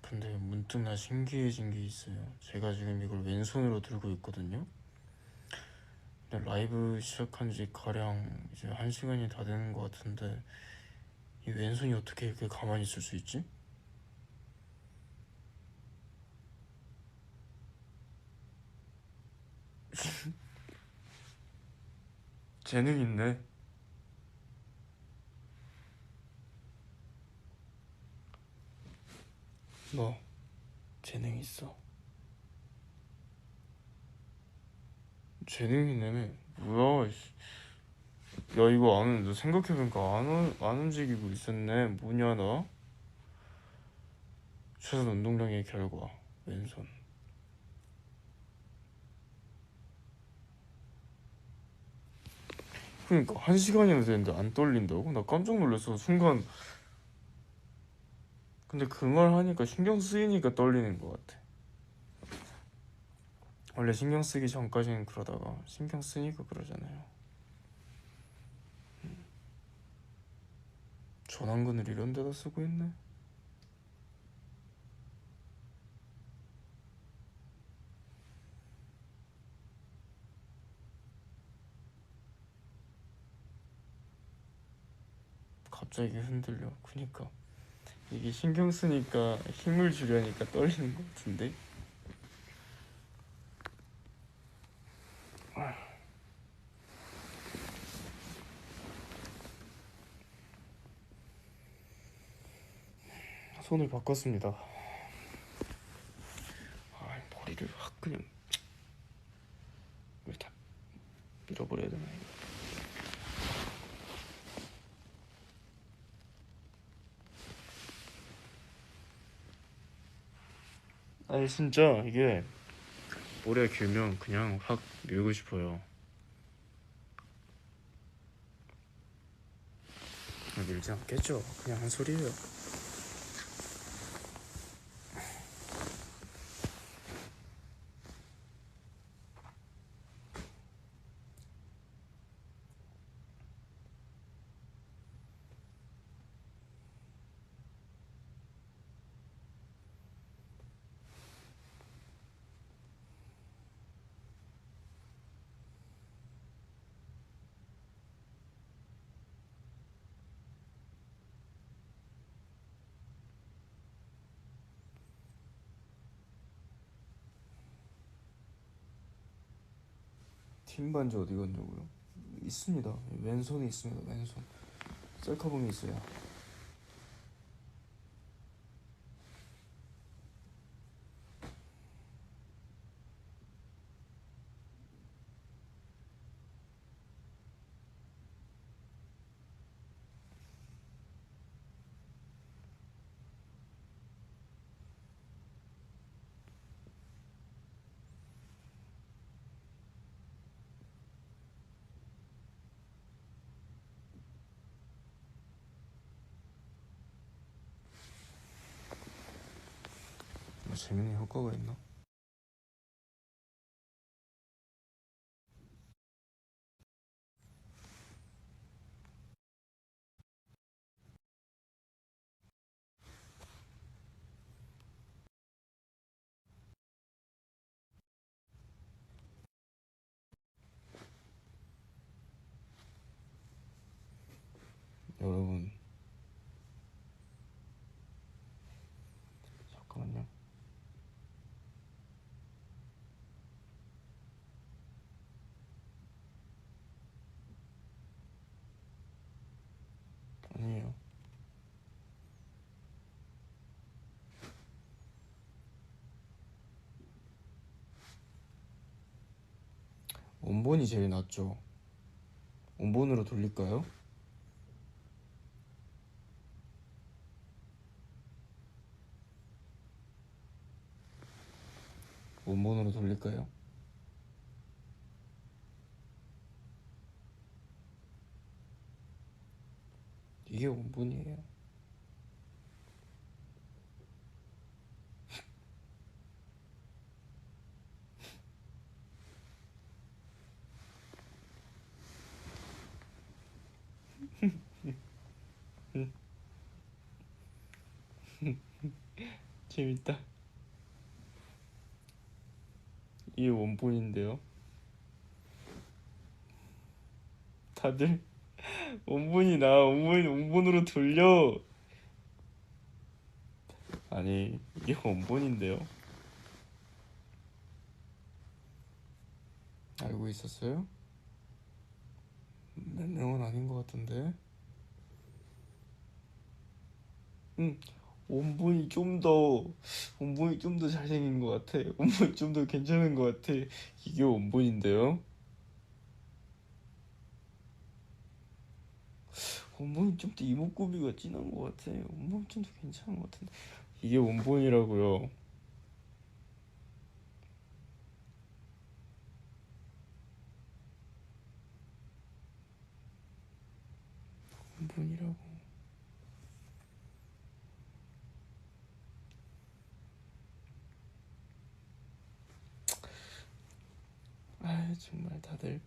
근데 문득 나 신기해진 게 있어요. 제가 지금 이걸 왼손으로 들고 있거든요. 근데 라이브 시작한 지 가량 이제 1시간이 다 되는 것 같은데 이 왼손이 어떻게 이렇게 가만히 있을 수 있지? 재능 있네. 너 재능 있어. 재능 있네. 뭐야? 야 이거 너 생각해보니까 안 움직이고 있었네. 뭐냐 나? 최선 운동량의 결과 왼손. 그러니까 1시간이나 됐는데 안 떨린다고? 나 깜짝 놀랐어 순간. 근데 그 말 하니까 신경 쓰이니까 떨리는 것 같아. 원래 신경 쓰기 전까지는 그러다가 신경 쓰니까 그러잖아요. 전완근을 이런 데다 쓰고 있네. 갑자기 흔들려. 그니까 이게 신경 쓰니까 힘을 주려니까 떨리는 것 같은데. 손을 바꿨습니다. 머리를 확 그냥 왜 다 밀어버려야 되나 이거. 아니 진짜 이게 머리가 길면 그냥 확 밀고 싶어요. 밀지 않겠죠. 그냥 한 소리예요. 팀 반지 어디 갔냐고요? 있습니다. 왼손에 있습니다. 왼손. 셀카봉이 있어요. 뭐 재밌는 효과가 있나? 여러분 잠깐만요. 아니에요. 원본이 제일 낫죠. 원본으로 돌릴까요? 원본으로 돌릴까요? 이게 원본이에요. 재밌다. 이게 원본인데요. 다들 원본이 나 원본으로 돌려. 아니 이게 원본인데요. 알고 있었어요? 몇 명은 아닌 것 같은데. 응. 원본이 좀 더 원본이 좀 더 잘생긴 것 같아. 원본이 좀 더 괜찮은 것 같아. 이게 원본인데요. 원본이 좀 더 이목구비가 진한 것 같아. 원본이 좀 더 괜찮은 것 같은데. 이게 원본이라고요. 원본이라고. 아 정말 다들.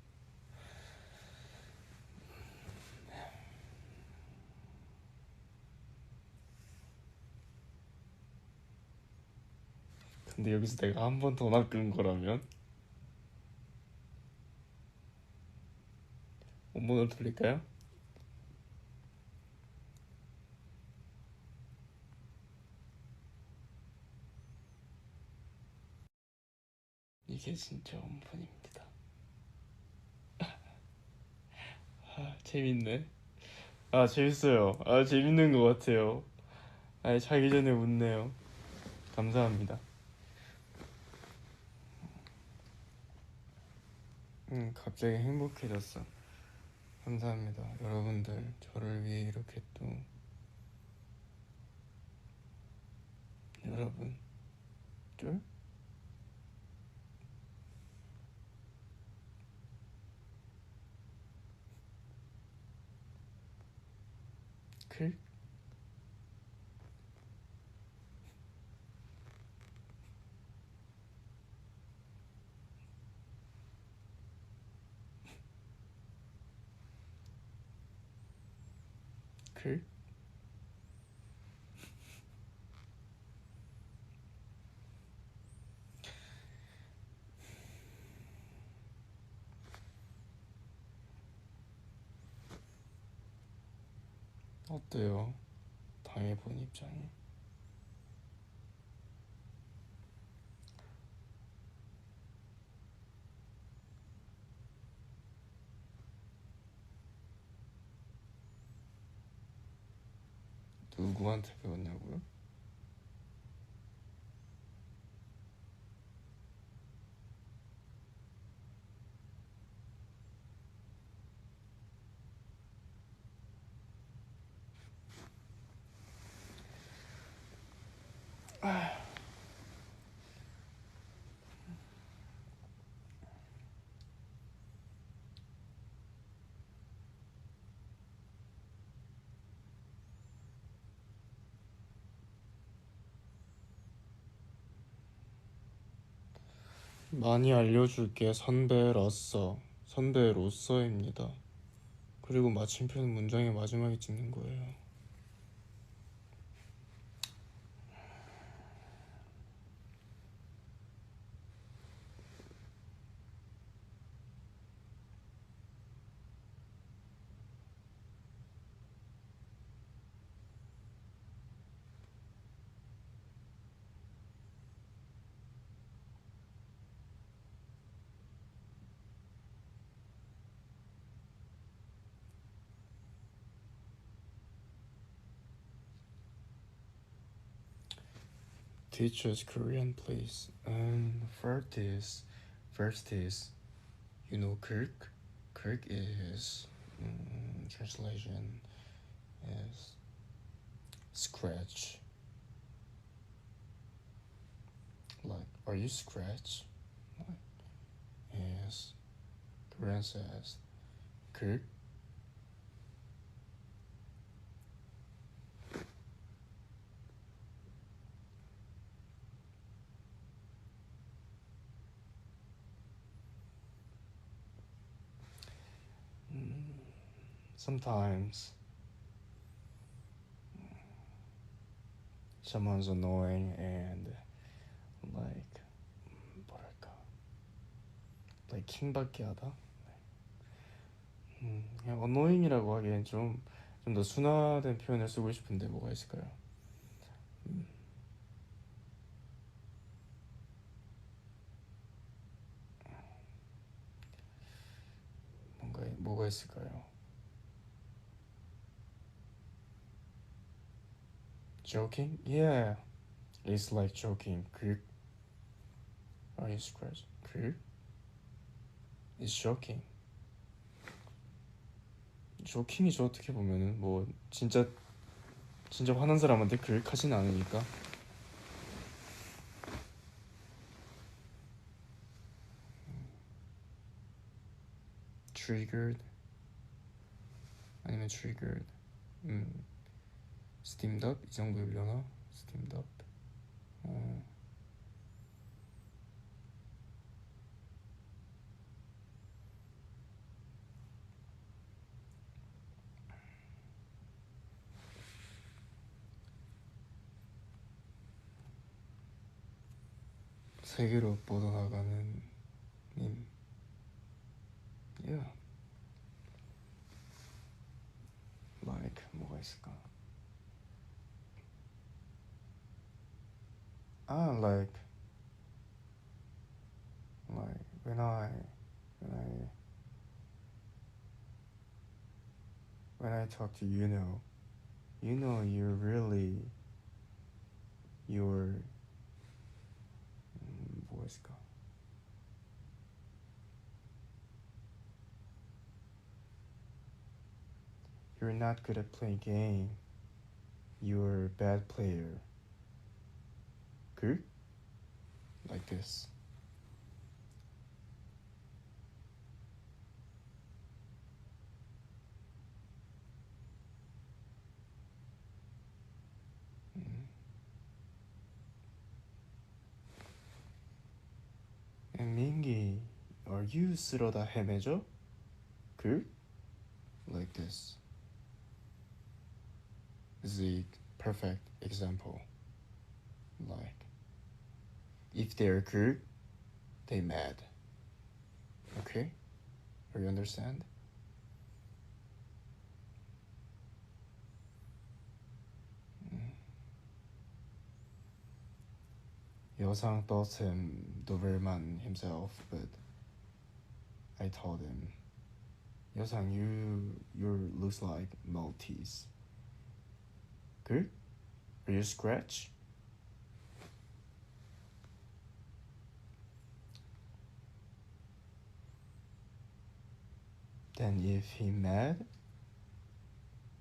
근데 여기서 내가 한 번 더 낚은 거라면 원본으로 돌릴까요? 이게 진짜 원본입니다. 아 재밌네. 아 재밌어요. 아 재밌는 것 같아요. 아예 자기 전에 웃네요. 감사합니다. 갑자기 행복해졌어. 감사합니다. 여러분들 저를 위해 이렇게 또 여러분 줄? 클? 클? 어때요? 당해본 입장이. 누구한테 배웠냐고요? 많이 알려줄게. 선배로서입니다. 그리고 마침표는 문장의 마지막에 찍는 거예요. Teach us Korean, please. First is, you know, Kirk. Kirk is translation is scratch. Like, are you scratch? Like, yes. Korean says Kirk. Sometimes someone's annoying and like 뭐랄까 like 킹받게 하다. 그냥 annoying이라고 하기엔 좀 더 순화된 표현을 쓰고 싶은데 뭐가 있을까요? 뭐가 있을까요? Joking? Yeah, it's like joking. Are you scratch? It's joking. joking이죠. 어떻게 보면은 뭐 진짜 화난 사람한테 하진 않으니까. Triggered 아니면 triggered. Steamed up 이 정도 읽려나? Steamed up. 세계로 뻗어나가는 님. Yeah. Like 뭐가 있을까? Like when I talk to you know you're really You're 뭐였을까? You're not good at playing game. You're a bad player. Good? Like this. And 민기, are you 쓰러다 헤매져? Good? Like this. This is the perfect example. Like, if they're good, they mad. Okay? Are you understand? 여상 thought him Doberman himself, but I told him, 여상, you looks like Maltese. Good? Are you scratch? Then if he mad,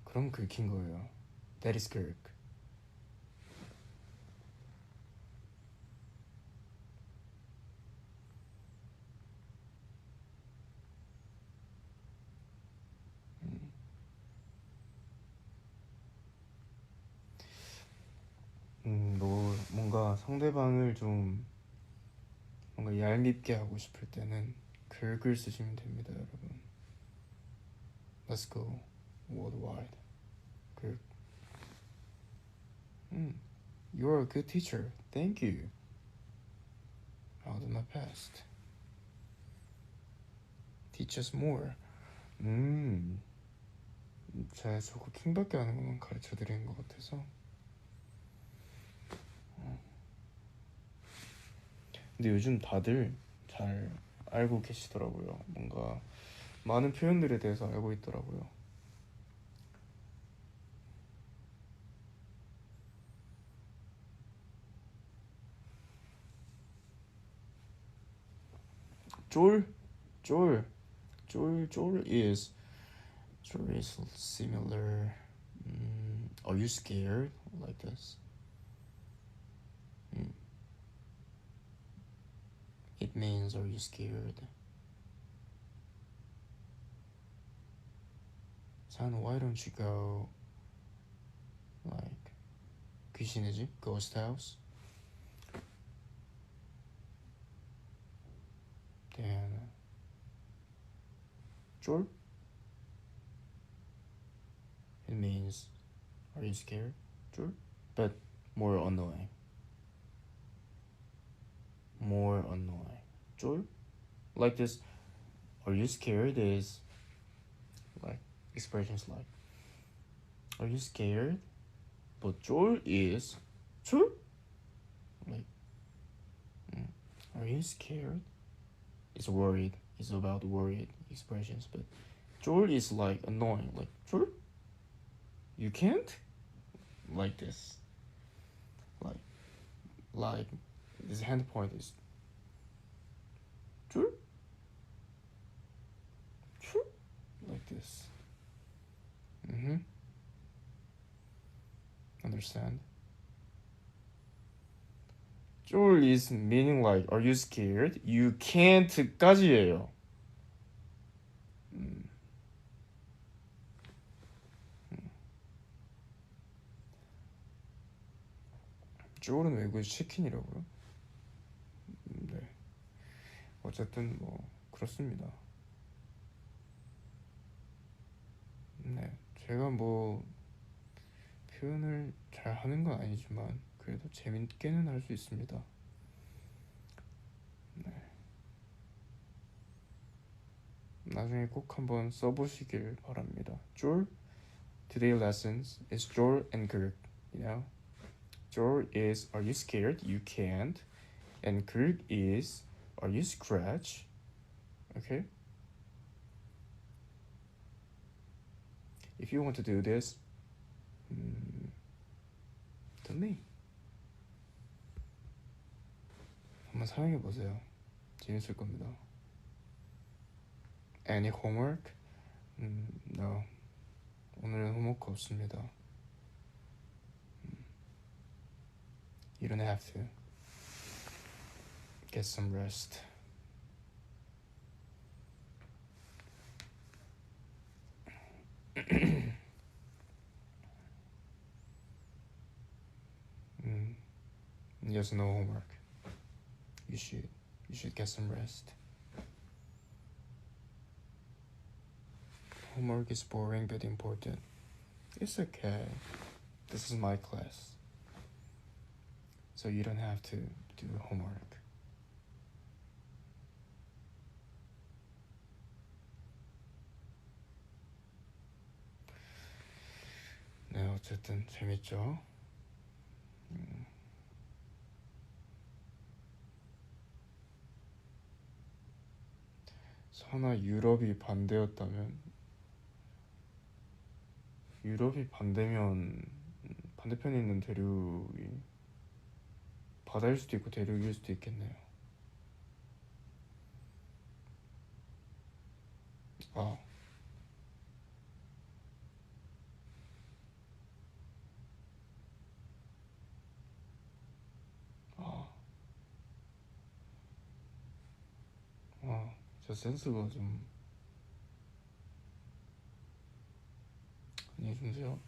그럼 긁힌 거예요. That is 긁. 뭔가 상대방을 좀 뭔가 얄밉게 하고 싶을 때는 긁을 쓰시면 됩니다, 여러분. Let's go worldwide. 긁. You're a good teacher. Thank you. I'll do my best. Teach us more. 제가 저거 킹밖에 안 하는 것만 가르쳐 드리는 것 같아서. 근데 요즘 다들 잘 알고 계시더라고요. 뭔가 많은 표현들에 대해서 알고 있더라고요. 쫄 is similar. Are you scared? Like this. It means, are you scared? San, why don't you go like 귀신의 집, ghost house? Then 쫄? It means, are you scared? 쫄? But more annoying. 쫄? Like this, are you scared is like expressions like, are you scared? But 쫄 is 쫄? Like, are you scared? It's worried. It's about worried expressions. But 쫄 is like annoying. Like 쫄? You can't? Like this. Like this hand point is 쫄? 쫄? Like this. Understand? 쫄 is meaning like, are you scared? You can't까지예요. 쫄은 외국에서 치킨이라고요? 네. 어쨌든 뭐 그렇습니다. 네. 제가 뭐 표현을 잘 하는 건 아니지만 그래도 재밌게는 할 수 있습니다. 네. 나중에 꼭 한번 써보시길 바랍니다. 쫄, today lessons is 쫄 and 긁. You know, 쫄 is are you scared? You can't. And 긁 is are you scratch? Okay. If you want to do this, to me. 한번 사용해보세요. 재밌을 겁니다. Any homework? No. 오늘은 홈워크 없습니다. You don't have to. Get some rest. Yes, no homework. You should get some rest. Homework is boring but important. It's okay. This is my class. So you don't have to do homework. 네, 어쨌든 재밌죠? 설마 유럽이 반대면 반대편에 있는 대륙이 바다일 수도 있고 대륙일 수도 있겠네요. 아, 저 센스가 좀 안녕히 주무세요.